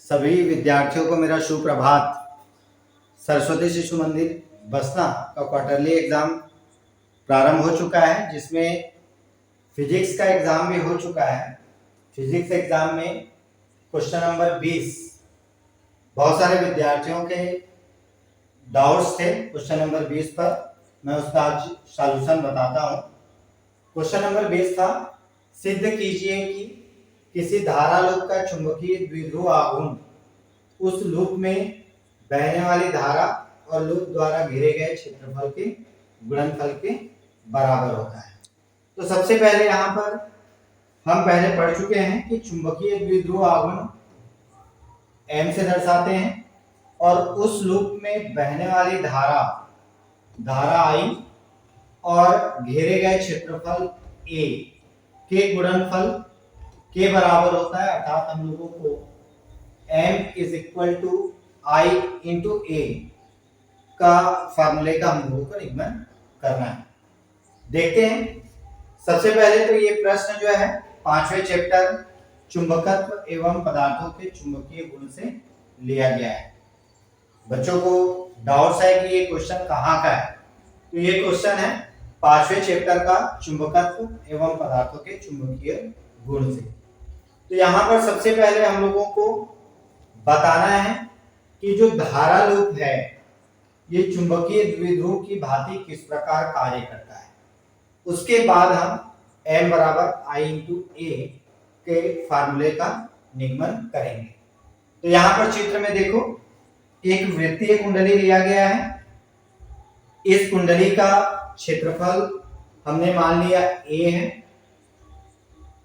सभी विद्यार्थियों को मेरा सुप्रभात। सरस्वती शिशु मंदिर बसना का क्वार्टरली एग्जाम प्रारंभ हो चुका है, जिसमें फिजिक्स का एग्जाम भी हो चुका है। फिजिक्स एग्जाम में क्वेश्चन नंबर 20 बहुत सारे विद्यार्थियों के डाउट्स थे। क्वेश्चन नंबर 20 पर मैं उसका आज सॉल्यूशन बताता हूँ। क्वेश्चन नंबर 20 था, सिद्ध कीजिए कि किसी धारा लूप का चुंबकीय द्विध्रुव आघूर्ण उस लूप में बहने वाली धारा और लूप द्वारा घेरे गए क्षेत्रफल के गुणनफल के बराबर होता है। तो सबसे पहले यहाँ पर हम पहले पढ़ चुके हैं कि चुंबकीय द्विध्रुव आघूर्ण m से दर्शाते हैं और उस लूप में बहने वाली धारा I और घेरे गए क्षेत्रफल A के गुणनफल के बराबर होता है। अर्थात हम लोगों को m is equal to I into A का फार्मूले का हम लोगों को निगमन करना है। देखते हैं। सबसे पहले तो ये प्रश्न जो है 5वें चैप्टर चुंबकत्व एवं पदार्थों के चुंबकीय गुण से लिया गया है। बच्चों को डाउट्स है कि ये क्वेश्चन कहाँ का है, तो ये क्वेश्चन है 5वें चैप्टर का चुंबकत्व एवं पदार्थों के चुंबकीय गुण से। तो यहाँ पर सबसे पहले हम लोगों को बताना है कि जो धारा लूप है ये चुंबकीय द्विध्रुव की भांति किस प्रकार कार्य करता है। उसके बाद हम m बराबर I इंटू A के फार्मूले का निगमन करेंगे। तो यहाँ पर चित्र में देखो, एक वृत्तीय कुंडली लिया गया है। इस कुंडली का क्षेत्रफल हमने मान लिया A है।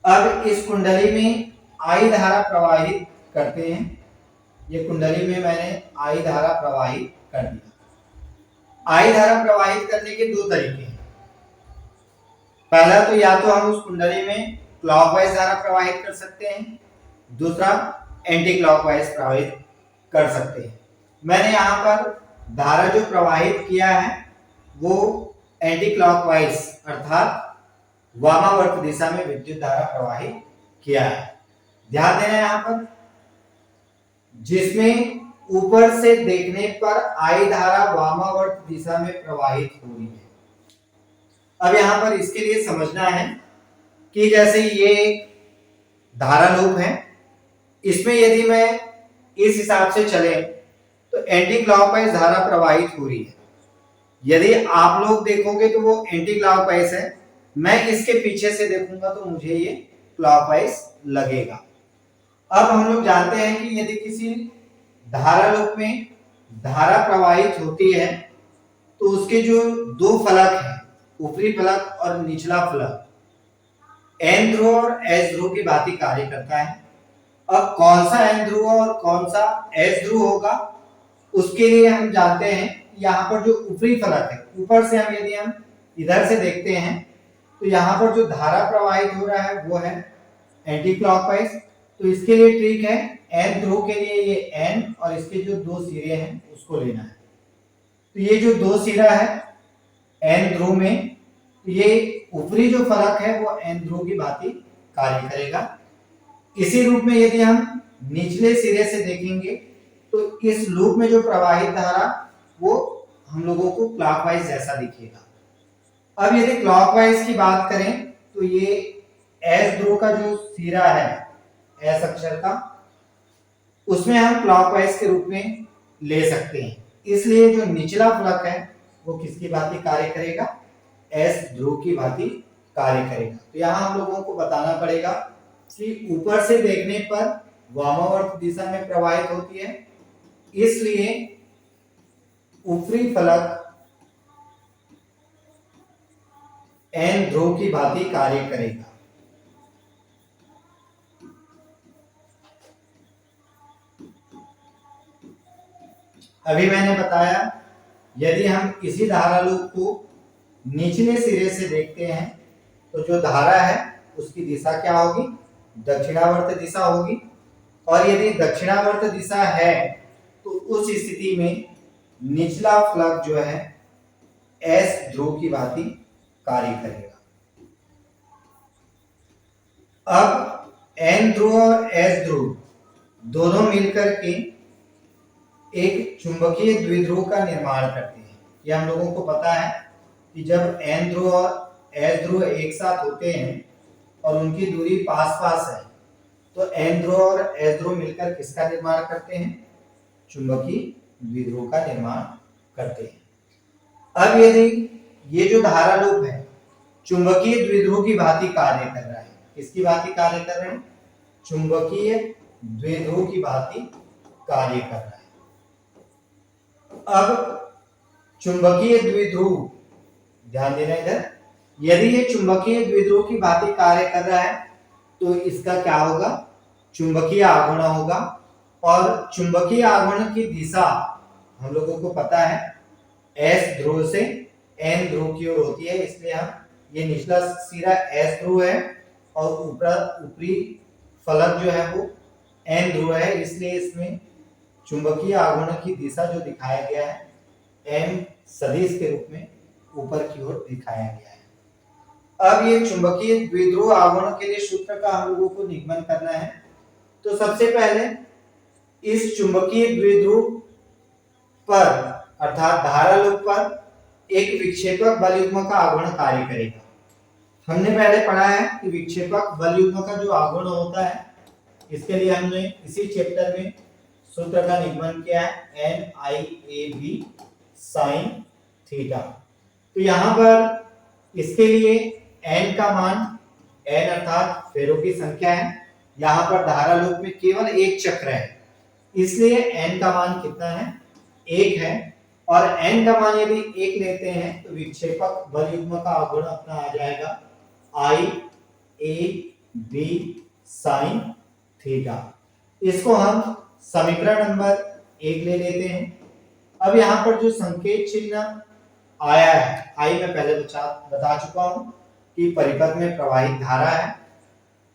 अब इस कुंडली में I धारा प्रवाहित करते हैं। ये कुंडली में मैंने I धारा प्रवाहित कर दिया। I धारा प्रवाहित करने के दो तरीके हैं। पहला तो या तो हम उस कुंडली में क्लॉकवाइज धारा प्रवाहित कर सकते हैं, दूसरा एंटी क्लॉकवाइज प्रवाहित कर सकते हैं। मैंने यहाँ पर धारा जो प्रवाहित किया है वो एंटी क्लॉकवाइज अर्थात वामावर्त दिशा में विद्युत धारा प्रवाहित किया है। ध्यान देना यहाँ पर, जिसमें ऊपर से देखने पर I धारा वामावर्त दिशा में प्रवाहित हो रही है। अब यहाँ पर इसके लिए समझना है कि जैसे ये एक धारा लूप है, इसमें यदि मैं इस हिसाब से चले तो एंटी क्लॉकवाइज धारा प्रवाहित हो रही है। यदि आप लोग देखोगे तो वो एंटी क्लॉकवाइज है, मैं इसके पीछे से देखूंगा तो मुझे ये क्लॉकवाइज लगेगा। अब हम लोग जानते हैं कि यदि किसी धारा लूप में धारा प्रवाहित होती है तो उसके जो दो फलक हैं, ऊपरी फलक और निचला फलक, n ध्रुव और s ध्रुव की भांति कार्य करता है। अब कौन सा n ध्रुव और कौन सा s ध्रुव होगा, उसके लिए हम जानते हैं यहाँ पर जो ऊपरी फलक है, ऊपर से यदि हम इधर से देखते हैं तो यहाँ पर जो धारा प्रवाहित हो रहा है वो है एंटी क्लॉकवाइज। तो इसके लिए ट्रिक है, n ध्रुव के लिए ये n और इसके जो दो सिरे हैं उसको लेना है। तो ये जो दो सिरा है n ध्रुव में, तो ये ऊपरी जो फलक है वो n ध्रुव की भांति कार्य करेगा। इसी रूप में यदि हम निचले सिरे से देखेंगे तो इस लूप में जो प्रवाहित धारा वो हम लोगों को क्लॉकवाइज जैसा दिखेगा। अब यदि क्लॉकवाइज की बात करें तो ये S ध्रुव का जो सिरा है S अक्षर का, उसमें हम क्लॉकवाइज के रूप में ले सकते हैं। इसलिए जो निचला फलक है वो किसकी भांति कार्य करेगा, S ध्रुव की भांति कार्य करेगा। तो यहाँ हम लोगों को बताना पड़ेगा कि ऊपर से देखने पर वामावर्त दिशा में प्रवाहित होती है, इसलिए ऊपरी फलक n ध्रुव की भांति कार्य करेगा। अभी मैंने बताया यदि हम इसी धारा लूप को निचले सिरे से देखते हैं तो जो धारा है उसकी दिशा क्या होगी, दक्षिणावर्त दिशा होगी। और यदि दक्षिणावर्त दिशा है तो उस स्थिति में निचला फलक जो है S ध्रुव की भांति कार्य करेगा। अब n ध्रुव और s ध्रुव दोनों मिलकर के एक चुंबकीय द्विध्रुव का निर्माण करते हैं। ये हम लोगों को पता है कि जब N ध्रुव और S ध्रुव एक साथ होते हैं और उनकी दूरी पास पास है तो N ध्रुव और S ध्रुव मिलकर किसका निर्माण करते हैं? चुंबकीय द्विध्रुव का निर्माण करते हैं। अब यदि ये जो धारा लूप है चुंबकीय द्विध्रुव की भांति कार्य कर रहा है, किसकी भांति कार्य कर रहे हैं? चुंबकीय द्विध्रुव की भांति कार्य कर रहा है। अब चुंबकीय द्विध्रुव, ध्यान देना इधर, यदि ये चुंबकीय द्विध्रुव की भांति कार्य कर रहा है तो इसका क्या होगा? चुंबकीय आघूर्ण होगा। और चुंबकीय आघूर्ण की दिशा हम लोगों को पता है S ध्रुव से N ध्रुव की ओर होती है, इसलिए हम ये निचला सिरा S ध्रुव है और ऊपरी फलक जो है वो N ध्रुव है, इसलिए इसमें चुंबकीय आघूर्ण की दिशा जो दिखाया गया है M सदिश के रूप में ऊपर की ओर दिखाया गया है। अब ये चुंबकीय द्विध्रुव आघूर्ण के लिए सूत्र का हम लोगों को निगमन करना है। तो सबसे पहले इस चुंबकीय द्विध्रुव पर अर्थात धारा लूप पर एक विक्षेपक बल युग्म का आघूर्ण कार्य करेगा। हमने पहले पढ़ा है कि विक्षेपक बल युग्म का जो आघूर्ण होता है इसके लिए हमने इसी चैप्टर में सूत्र का निगमन किया है NIAB sin थीटा। तो यहाँ पर इसके लिए n का मान, n अर्थात फेरों की संख्या है, यहाँ पर धारा लूप में केवल एक चक्र है इसलिए n का मान कितना है? 1 है। और n का मान यदि 1 लेते हैं तो विक्षेपक बल युग्म का आघूर्ण अपना आ जाएगा IAB sin थीटा। इसको हम समीकरण नंबर 1 ले लेते हैं। अब यहाँ पर जो संकेत चिन्ह आया है, I मैं पहले बता चुका हूं कि परिपथ में प्रवाहित धारा है,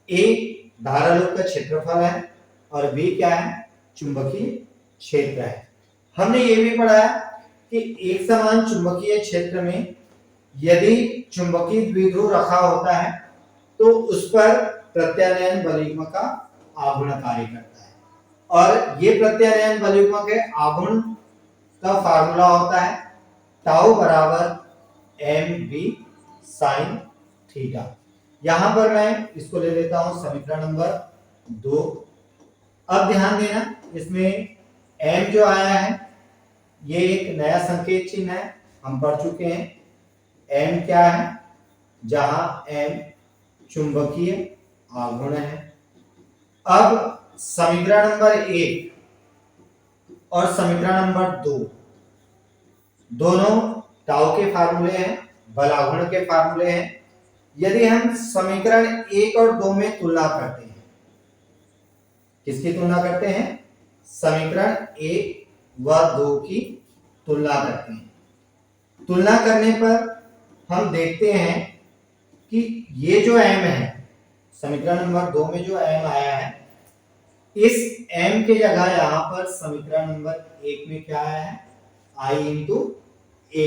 A धारा लूप का क्षेत्रफल है और B क्या है? चुंबकीय क्षेत्र है। हमने ये भी पढ़ा है कि एक समान चुंबकीय क्षेत्र में यदि चुंबकीय द्विध्रुव रखा होता है तो उस पर प्रत्यानयन बल युग्म का आघूर्ण कार्य करता है। और ये प्रत्यानयन बल युग्म के आघूर्ण का फार्मूला होता है टाउ बराबर mv sin थीटा। यहां पर मैं इसको ले लेता हूं समीकरण नंबर 2। अब ध्यान देना, इसमें m जो आया है ये एक नया संकेत चिन्ह है, हम पढ़ चुके हैं। m क्या है? जहां m चुंबकीय आघूर्ण है। अब समीकरण नंबर 1 और समीकरण नंबर 2 दोनों टाउ के फार्मूले हैं, बल आघूर्ण के फार्मूले हैं। यदि हम समीकरण 1 और 2 में तुलना करते हैं, किसकी तुलना करते हैं? समीकरण 1 व 2 की तुलना करते हैं। तुलना करने पर हम देखते हैं कि ये जो m है, समीकरण नंबर 2 में जो m आया है, इस m के जगह यहां पर समीकरण नंबर 1 में क्या आया है? I into a।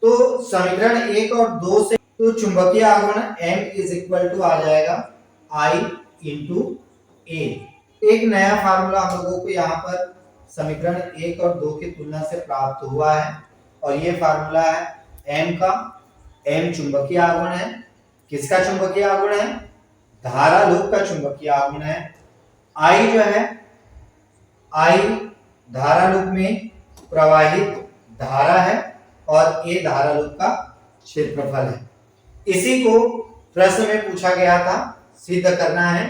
तो समीकरण 1 और 2 से तो चुंबकीय आघूर्ण m इज इक्वल टू आ जाएगा I इंटू a। एक नया फार्मूला हम लोगों को यहाँ पर समीकरण 1 और 2 की तुलना से प्राप्त हुआ है और ये फार्मूला है m का। m चुंबकीय आघूर्ण है। किसका चुंबकीय आघूर्ण है? धारा लूप का चुंबकीय आघूर्ण है। I जो है, I धारा लूप में प्रवाहित धारा है और A धारा लूप का क्षेत्रफल है। इसी को प्रश्न में पूछा गया था, सिद्ध करना है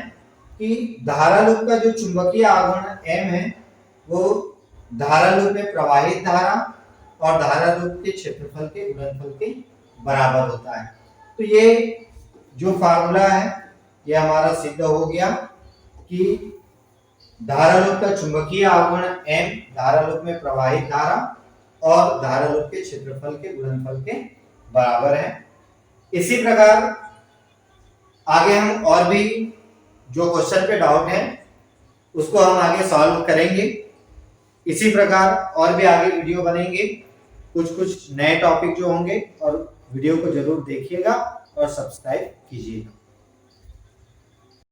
कि धारा लूप का जो चुंबकीय आघूर्ण M है वो धारा लूप में प्रवाहित धारा और धारा लूप के क्षेत्रफल के गुणनफल के बराबर होता है। तो ये जो फार्मूला है ये हमारा सिद्ध हो गया कि धारा लूप का चुंबकीय आघूर्ण M धारा लूप में प्रवाहित धारा और धारा लूप के क्षेत्रफल के गुणनफल के बराबर है। इसी प्रकार आगे हम और भी जो क्वेश्चन पे डाउट है उसको हम आगे सॉल्व करेंगे। इसी प्रकार और भी आगे वीडियो बनेंगे, कुछ नए टॉपिक जो होंगे, और वीडियो को जरूर देखिएगा और सब्सक्राइब कीजिएगा।